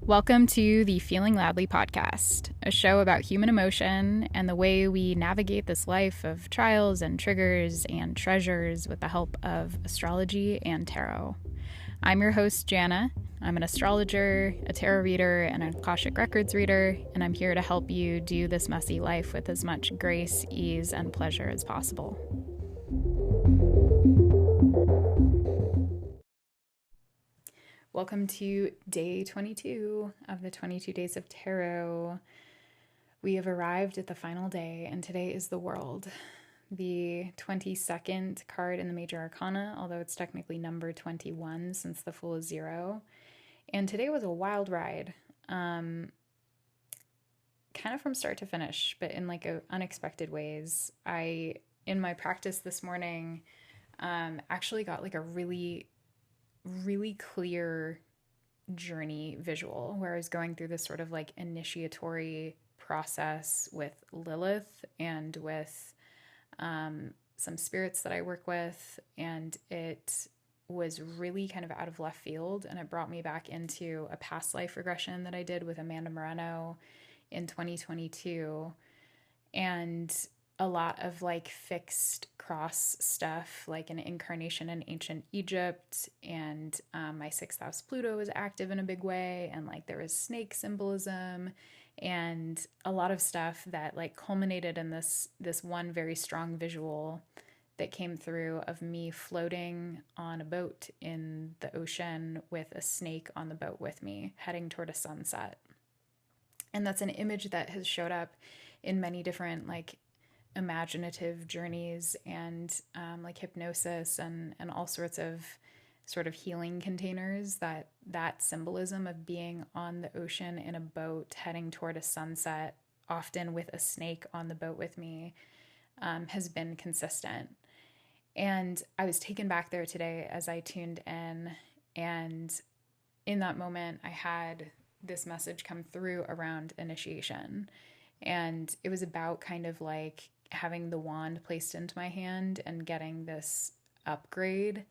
Welcome to the Feeling Loudly podcast, a show about human emotion and the way we navigate this life of trials and triggers and treasures with the help of astrology and tarot. I'm your host, Jana. I'm an astrologer, a tarot reader, and an Akashic Records reader, and I'm here to help you do this messy life with as much grace, ease, and pleasure as possible. Welcome to day 22 of the 22 Days of Tarot. We have arrived at the final day, and today is the World, the 22nd card in the Major Arcana, although it's technically number 21 since the Fool is 0. And today was a wild ride, kind of from start to finish, but in like unexpected ways. In my practice this morning, actually got like a really clear journey visual where I was going through this sort of like initiatory process with Lilith and with some spirits that I work with, and it was really kind of out of left field, and it brought me back into a past life regression that I did with Amanda Moreno in 2022, and a lot of like fixed cross stuff, like an incarnation in ancient Egypt, and my sixth house Pluto was active in a big way, and like there was snake symbolism and a lot of stuff that like culminated in this one very strong visual that came through of me floating on a boat in the ocean with a snake on the boat with me heading toward a sunset. And that's an image that has showed up in many different like imaginative journeys and like hypnosis and all sorts of sort of healing containers. That symbolism of being on the ocean in a boat heading toward a sunset, often with a snake on the boat with me, has been consistent. And I was taken back there today as I tuned in, and in that moment I had this message come through around initiation. And it was about kind of like having the wand placed into my hand and getting this upgrade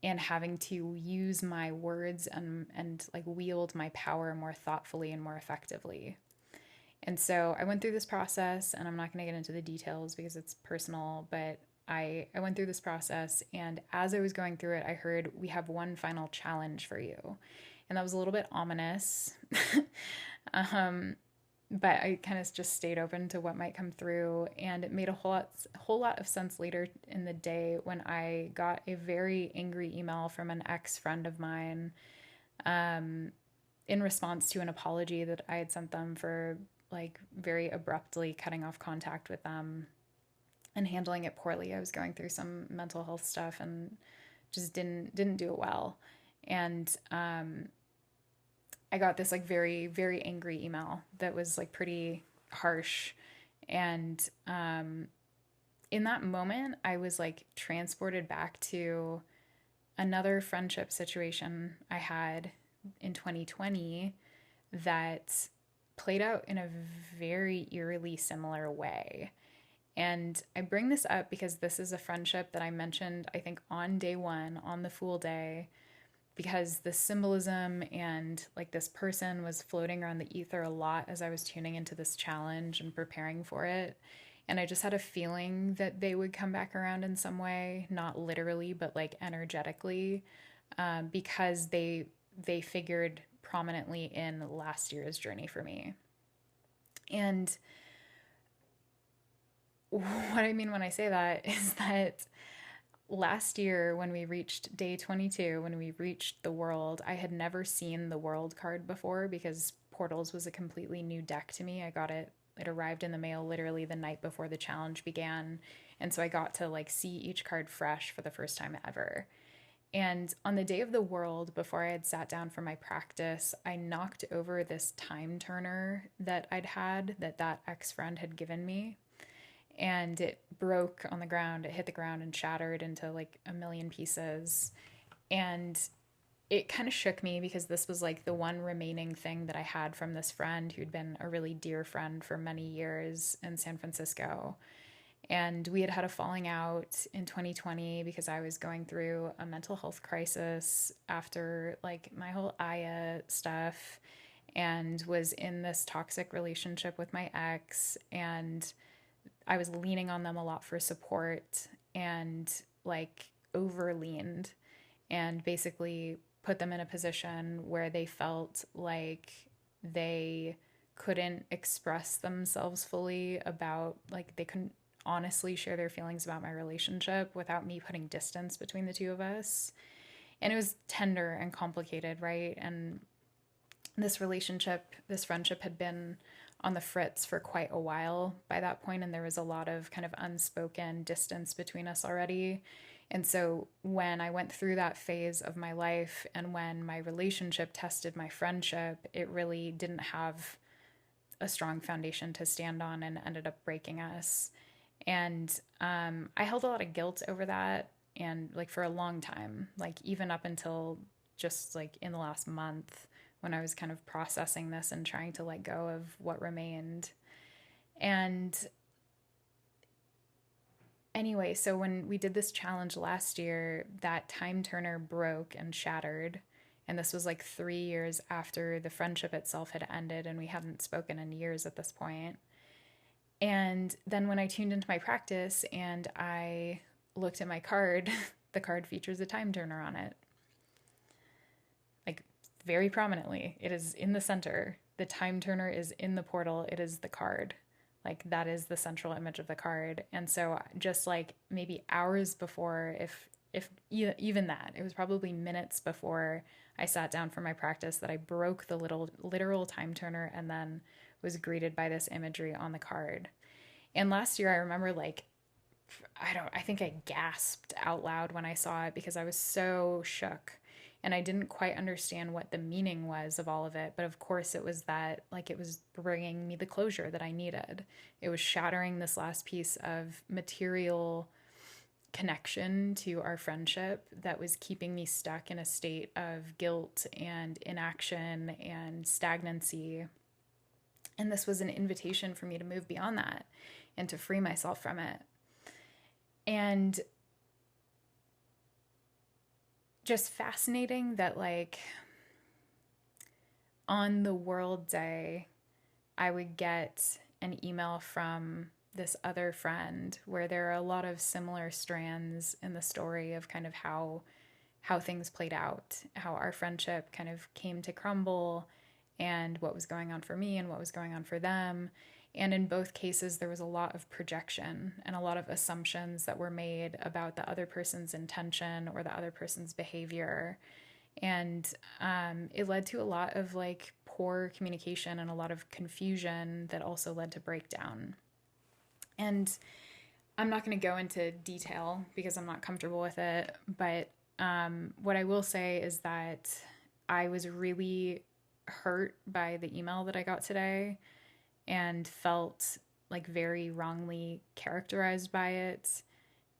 and having to use my words and like wield my power more thoughtfully and more effectively. And so I went through this process, and I'm not going to get into the details because it's personal, but I went through this process, and as I was going through it, I heard, "We have one final challenge for you." And that was a little bit ominous. But I kind of just stayed open to what might come through, and it made a whole lot of sense later in the day when I got a very angry email from an ex-friend of mine, in response to an apology that I had sent them for like very abruptly cutting off contact with them and handling it poorly. I was going through some mental health stuff and just didn't do it well, and I got this like very, very angry email that was like pretty harsh. And in that moment, I was like transported back to another friendship situation I had in 2020 that played out in a very eerily similar way. And I bring this up because this is a friendship that I mentioned, I think, on day one, on the Fool Day, because the symbolism and like this person was floating around the ether a lot as I was tuning into this challenge and preparing for it. And I just had a feeling that they would come back around in some way, not literally, but like energetically, because they figured prominently in last year's journey for me. And what I mean when I say that is that last year, when we reached day 22, when we reached the World, I had never seen the World card before because Portals was a completely new deck to me. It arrived in the mail literally the night before the challenge began. And so I got to like see each card fresh for the first time ever. And on the day of the World, before I had sat down for my practice, I knocked over this time turner that I'd had, that ex-friend had given me, and it broke on the ground. It hit the ground and shattered into like a million pieces. And it kind of shook me because this was like the one remaining thing that I had from this friend who'd been a really dear friend for many years in San Francisco. And we had had a falling out in 2020 because I was going through a mental health crisis after like my whole Aya stuff, and was in this toxic relationship with my ex, and I was leaning on them a lot for support, and like over leaned, and basically put them in a position where they felt like they couldn't express themselves fully about, like, they couldn't honestly share their feelings about my relationship without me putting distance between the two of us. And it was tender and complicated, right? And this relationship, this friendship had been on the fritz for quite a while by that point, and there was a lot of kind of unspoken distance between us already. And so when I went through that phase of my life and when my relationship tested my friendship, it really didn't have a strong foundation to stand on and ended up breaking us. And I held a lot of guilt over that, and like for a long time, like even up until just like in the last month when I was kind of processing this and trying to let go of what remained. And anyway, so when we did this challenge last year, that time turner broke and shattered. And this was like 3 years after the friendship itself had ended, and we hadn't spoken in years at this point. And then when I tuned into my practice and I looked at my card, the card features a time turner on it. Like very prominently. It is in the center. The time turner is in the portal. It is the card. Like that is the central image of the card. And so just like maybe hours before, if even that, it was probably minutes before I sat down for my practice, that I broke the literal time turner and then was greeted by this imagery on the card. And last year I remember like I think I gasped out loud when I saw it because I was so shook, and I didn't quite understand what the meaning was of all of it. But of course it was that like it was bringing me the closure that I needed. It was shattering this last piece of material connection to our friendship that was keeping me stuck in a state of guilt and inaction and stagnancy. And this was an invitation for me to move beyond that and to free myself from it. And just fascinating that like on the World Day, I would get an email from this other friend where there are a lot of similar strands in the story of kind of how things played out, how our friendship kind of came to crumble, and what was going on for me and what was going on for them. And in both cases, there was a lot of projection and a lot of assumptions that were made about the other person's intention or the other person's behavior. And it led to a lot of like poor communication and a lot of confusion that also led to breakdown. And I'm not going to go into detail because I'm not comfortable with it. But what I will say is that I was really hurt by the email that I got today and felt like very wrongly characterized by it.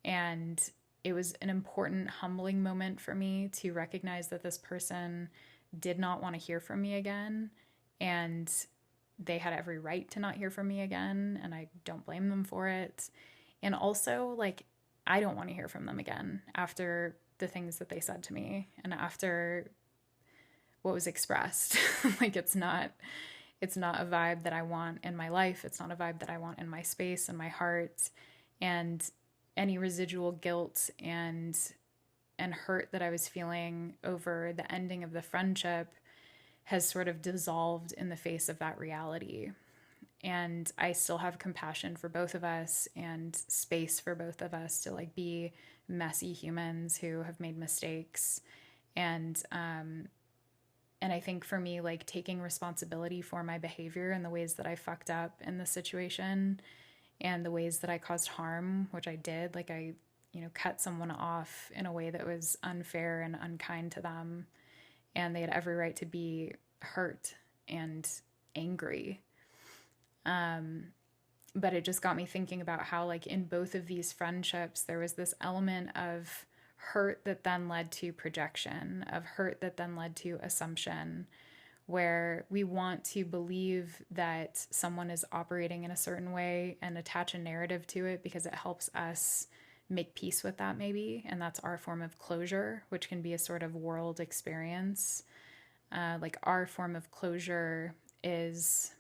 And it was an important, humbling moment for me to recognize that this person did not want to hear from me again. And they had every right to not hear from me again. And I don't blame them for it. And also, like, I don't want to hear from them again after the things that they said to me and after what was expressed. Like, it's not a vibe that I want in my life. It's not a vibe that I want in my space and my heart. And any residual guilt and hurt that I was feeling over the ending of the friendship has sort of dissolved in the face of that reality. And I still have compassion for both of us and space for both of us to like be messy humans who have made mistakes. And I think for me, like taking responsibility for my behavior and the ways that I fucked up in this situation and the ways that I caused harm, which I did, like I, cut someone off in a way that was unfair and unkind to them. And they had every right to be hurt and angry. But it just got me thinking about how like in both of these friendships, there was this element of hurt that then led to projection, of hurt that then led to assumption, where we want to believe that someone is operating in a certain way and attach a narrative to it because it helps us make peace with that, maybe. And that's our form of closure, which can be a sort of world experience. Like our form of closure is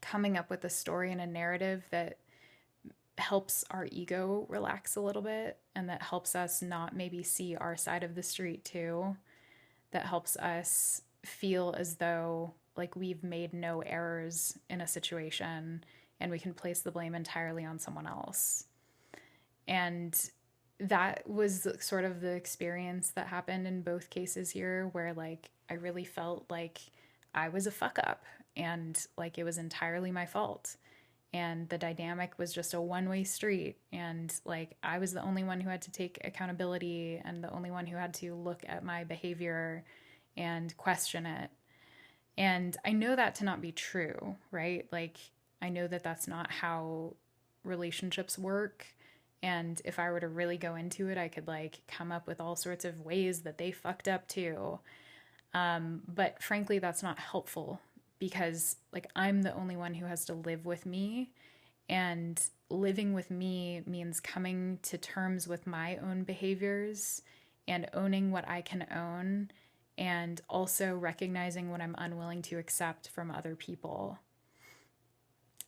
coming up with a story and a narrative that helps our ego relax a little bit, and that helps us not maybe see our side of the street too, that helps us feel as though like we've made no errors in a situation and we can place the blame entirely on someone else. And that was sort of the experience that happened in both cases here, where like I really felt like I was a fuck up and like it was entirely my fault. And the dynamic was just a one-way street. And like I was the only one who had to take accountability and the only one who had to look at my behavior and question it. And I know that to not be true, right? Like I know that that's not how relationships work. And if I were to really go into it, I could like come up with all sorts of ways that they fucked up too. But frankly, that's not helpful because like I'm the only one who has to live with me, and living with me means coming to terms with my own behaviors and owning what I can own, and also recognizing what I'm unwilling to accept from other people.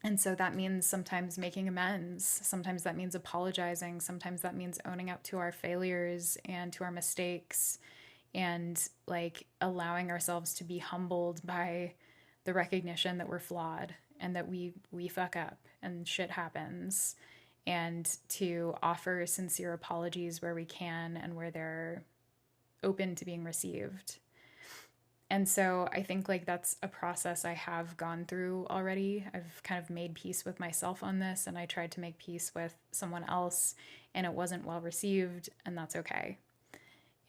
And so that means sometimes making amends. Sometimes that means apologizing. Sometimes that means owning up to our failures and to our mistakes, and like allowing ourselves to be humbled by the recognition that we're flawed and that we fuck up and shit happens, and to offer sincere apologies where we can and where they're open to being received. And so I think like that's a process I have gone through already. I've kind of made peace with myself on this, and I tried to make peace with someone else, and it wasn't well received, and that's okay.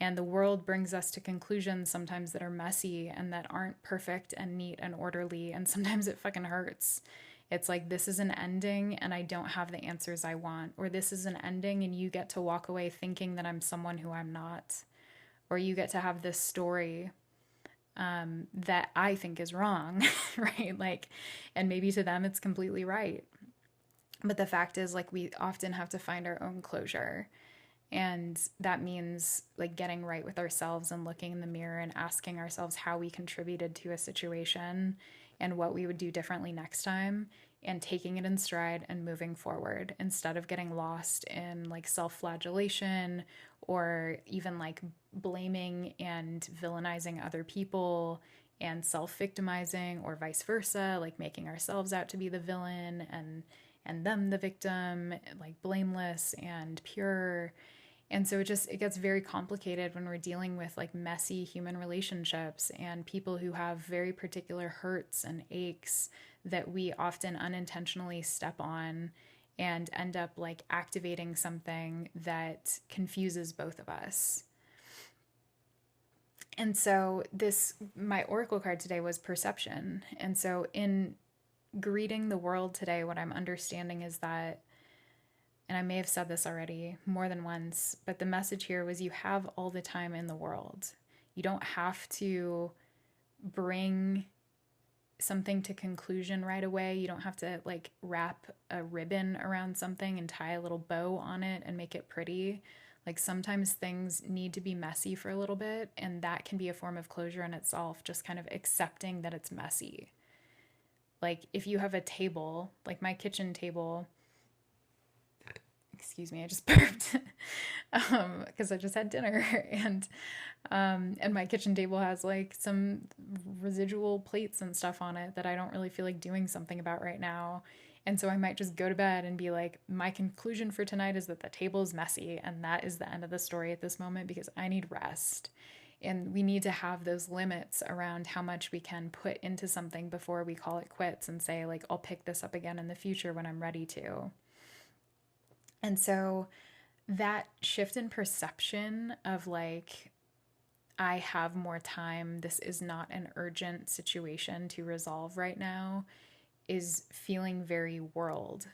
And the world brings us to conclusions sometimes that are messy and that aren't perfect and neat and orderly, and sometimes it fucking hurts. It's like, this is an ending and I don't have the answers I want, or this is an ending and you get to walk away thinking that I'm someone who I'm not, or you get to have this story that I think is wrong, right? Like, and maybe to them it's completely right. But the fact is, like, we often have to find our own closure. And that means like getting right with ourselves and looking in the mirror and asking ourselves how we contributed to a situation and what we would do differently next time, and taking it in stride and moving forward instead of getting lost in like self-flagellation or even like blaming and villainizing other people and self-victimizing, or vice versa, like making ourselves out to be the villain and them the victim, like blameless and pure. And so it gets very complicated when we're dealing with like messy human relationships and people who have very particular hurts and aches that we often unintentionally step on and end up like activating something that confuses both of us. And so my oracle card today was perception. And so in greeting the world today, what I'm understanding is that, and I may have said this already more than once, but the message here was you have all the time in the world. You don't have to bring something to conclusion right away. You don't have to like wrap a ribbon around something and tie a little bow on it and make it pretty. Like sometimes things need to be messy for a little bit, and that can be a form of closure in itself, just kind of accepting that it's messy. Like if you have a table, like my kitchen table, excuse me, I just burped because I just had dinner, and my kitchen table has like some residual plates and stuff on it that I don't really feel like doing something about right now. And so I might just go to bed and be like, my conclusion for tonight is that the table is messy, and that is the end of the story at this moment because I need rest. And we need to have those limits around how much we can put into something before we call it quits and say like, I'll pick this up again in the future when I'm ready to. And so that shift in perception of like, I have more time, this is not an urgent situation to resolve right now, is feeling very world.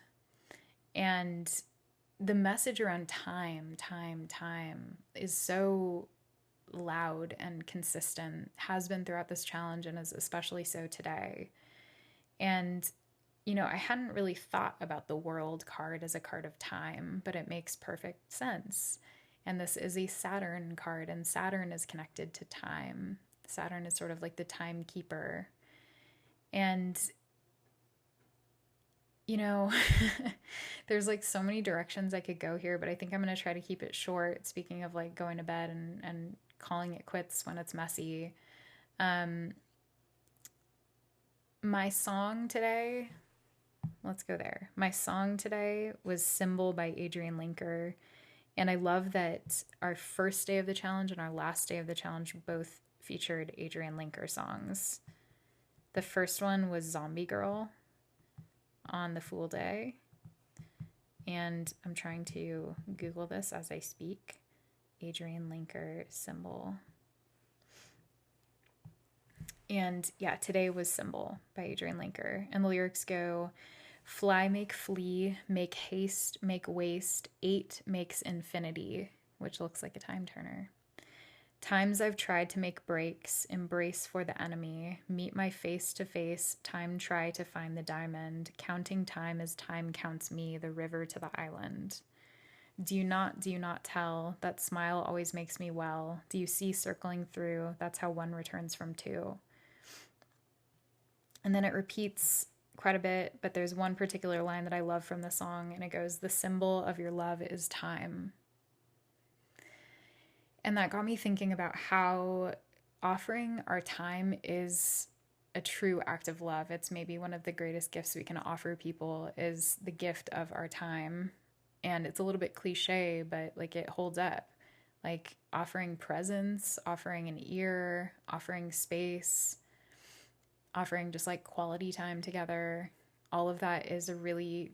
And the message around time is so loud and consistent, has been throughout this challenge and is especially so today. And, I hadn't really thought about the World card as a card of time, but it makes perfect sense. And this is a Saturn card, and Saturn is connected to time. Saturn is sort of like the timekeeper. And, there's like so many directions I could go here, but I think I'm going to try to keep it short. Speaking of like going to bed and calling it quits when it's messy. My song today, let's go there. My song today was Symbol by Adrian Linker. And I love that our first day of the challenge and our last day of the challenge both featured Adrian Linker songs. The first one was Zombie Girl on the Fool Day. And I'm trying to Google this as I speak. Adrian Linker Symbol. And yeah, today was Symbol by Adrian Linker. And the lyrics go, fly, make flee, make haste, make waste, 8 makes infinity, which looks like a time turner. Times I've tried to make breaks, embrace for the enemy, meet my face to face, time try to find the diamond, counting time as time counts me, the river to the island. Do you not tell, that smile always makes me well, do you see circling through, that's how one returns from two. And then it repeats quite a bit, but there's one particular line that I love from the song, and it goes, the symbol of your love is time. And that got me thinking about how offering our time is a true act of love. It's maybe one of the greatest gifts we can offer people is the gift of our time. And it's a little bit cliche, but like it holds up. Like offering presence, offering an ear, offering space, offering just like quality time together. All of that is a really,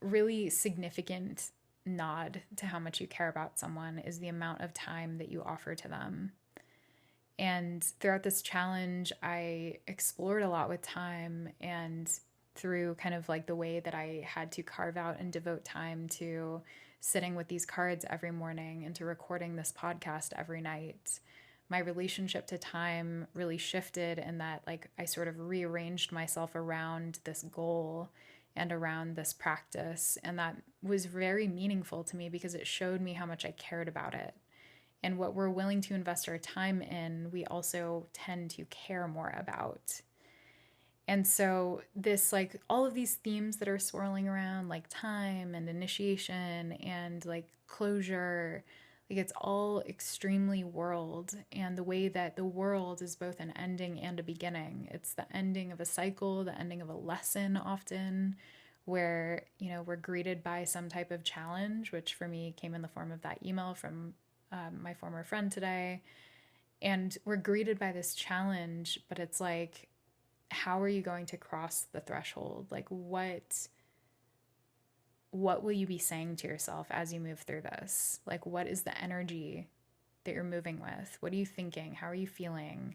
really significant nod to how much you care about someone, is the amount of time that you offer to them. And throughout this challenge, I explored a lot with time, and through kind of like the way that I had to carve out and devote time to sitting with these cards every morning and to recording this podcast every night, my relationship to time really shifted in that like I sort of rearranged myself around this goal and around this practice. And that was very meaningful to me because it showed me how much I cared about it. And what we're willing to invest our time in, we also tend to care more about. And so this, like all of these themes that are swirling around, like time and initiation and like closure, like it's all extremely world. And the way that the world is both an ending and a beginning. It's the ending of a cycle, the ending of a lesson often, where, we're greeted by some type of challenge, which for me came in the form of that email from my former friend today. And we're greeted by this challenge, but it's like, how are you going to cross the threshold? Like what will you be saying to yourself as you move through this? Like, what is the energy that you're moving with? What are you thinking? How are you feeling?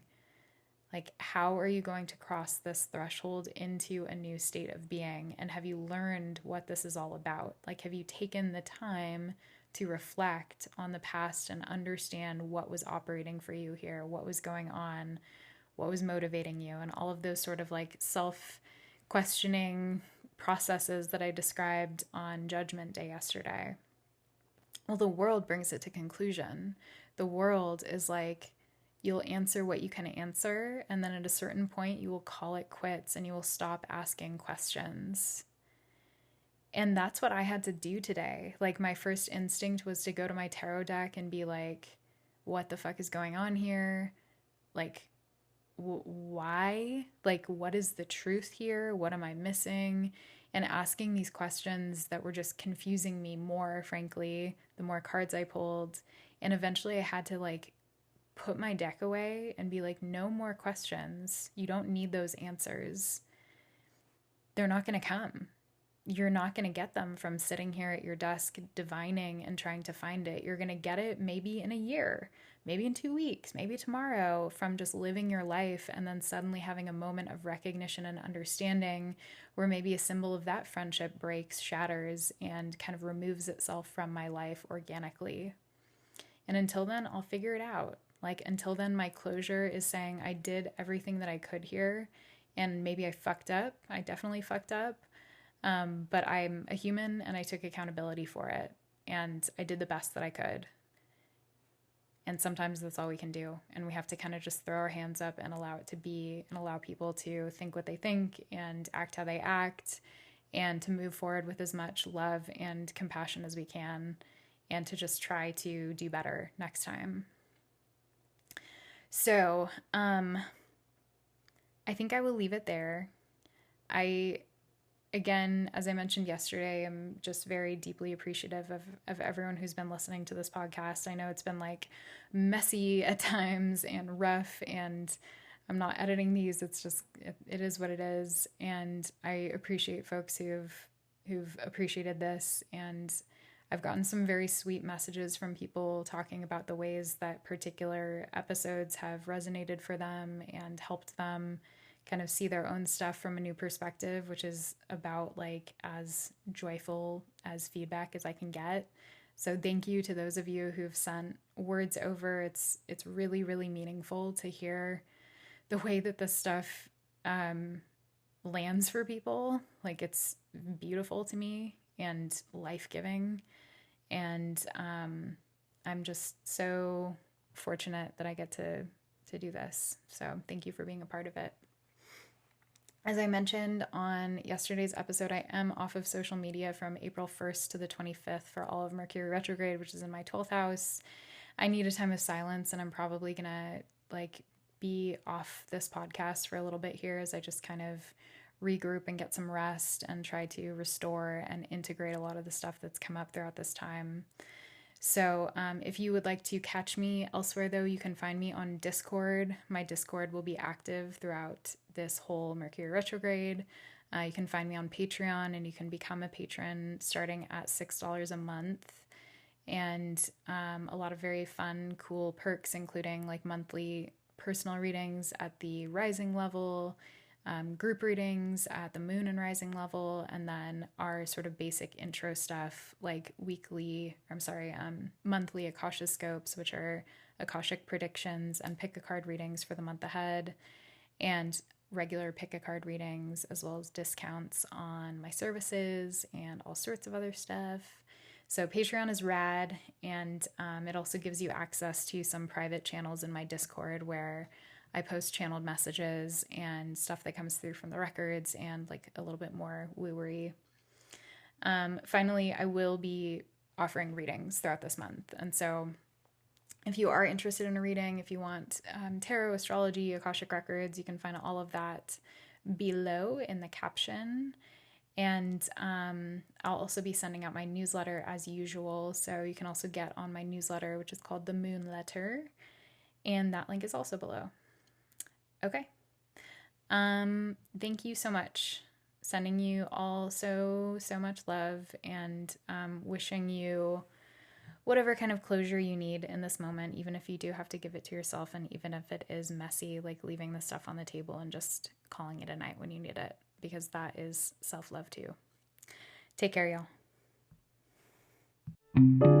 Like, how are you going to cross this threshold into a new state of being? And have you learned what this is all about? Like, have you taken the time to reflect on the past and understand what was operating for you here, what was going on, what was motivating you, and all of those sort of like self-questioning processes that I described on Judgment Day yesterday? Well, the world brings it to conclusion. The world is like, you'll answer what you can answer, and then at a certain point you will call it quits and you will stop asking questions. And that's what I had to do today. Like my first instinct was to go to my tarot deck and be like, what the fuck is going on here? Like, why? Like, what is the truth here? What am I missing? And asking these questions that were just confusing me more, frankly, the more cards I pulled. And eventually I had to like put my deck away and be like, no more questions. You don't need those answers. They're not going to come. You're not going to get them from sitting here at your desk divining and trying to find it. You're going to get it maybe in a year, maybe in 2 weeks, maybe tomorrow, from just living your life and then suddenly having a moment of recognition and understanding where maybe a symbol of that friendship breaks, shatters, and kind of removes itself from my life organically. And until then, I'll figure it out. Like, until then, my closure is saying I did everything that I could here, and maybe I fucked up. I definitely fucked up. But I'm a human and I took accountability for it. And I did the best that I could. And sometimes that's all we can do. And we have to kind of just throw our hands up and allow it to be, and allow people to think what they think and act how they act, and to move forward with as much love and compassion as we can, and to just try to do better next time. So, I think I will leave it there. Again, as I mentioned yesterday, I'm just very deeply appreciative of everyone who's been listening to this podcast. I know it's been like messy at times and rough, and I'm not editing these. It's just, it is what it is. And I appreciate folks who've appreciated this. And I've gotten some very sweet messages from people talking about the ways that particular episodes have resonated for them and helped them kind of see their own stuff from a new perspective, which is about like as joyful as feedback as I can get. So thank you to those of you who've sent words over. It's really, really meaningful to hear the way that this stuff lands for people. Like, it's beautiful to me and life-giving. And I'm just so fortunate that I get to do this. So thank you for being a part of it. As I mentioned on yesterday's episode, I am off of social media from April 1st to the 25th for all of Mercury retrograde, which is in my 12th house. I need a time of silence, and I'm probably gonna like be off this podcast for a little bit here as I just kind of regroup and get some rest and try to restore and integrate a lot of the stuff that's come up throughout this time. So if you would like to catch me elsewhere, though, you can find me on Discord. My Discord will be active throughout this whole Mercury retrograde. You can find me on Patreon, and you can become a patron starting at $6 a month. And a lot of very fun, cool perks, including like monthly personal readings at the rising level, group readings at the moon and rising level, and then our sort of basic intro stuff like monthly Akasha scopes, which are Akashic predictions and pick a card readings for the month ahead, and regular pick a card readings, as well as discounts on my services and all sorts of other stuff. So Patreon is rad, and it also gives you access to some private channels in my Discord where I post channeled messages and stuff that comes through from the records and like a little bit more woo-wery. Finally, I will be offering readings throughout this month. And so if you are interested in a reading, if you want tarot, astrology, Akashic records, you can find all of that below in the caption. And I'll also be sending out my newsletter as usual. So you can also get on my newsletter, which is called the Moon Letter. And that link is also below. Okay. Thank you so much. Sending you all so much love, and wishing you whatever kind of closure you need in this moment, even if you do have to give it to yourself, and even if it is messy, like leaving the stuff on the table and just calling it a night when you need it, because that is self-love too. Take care, y'all.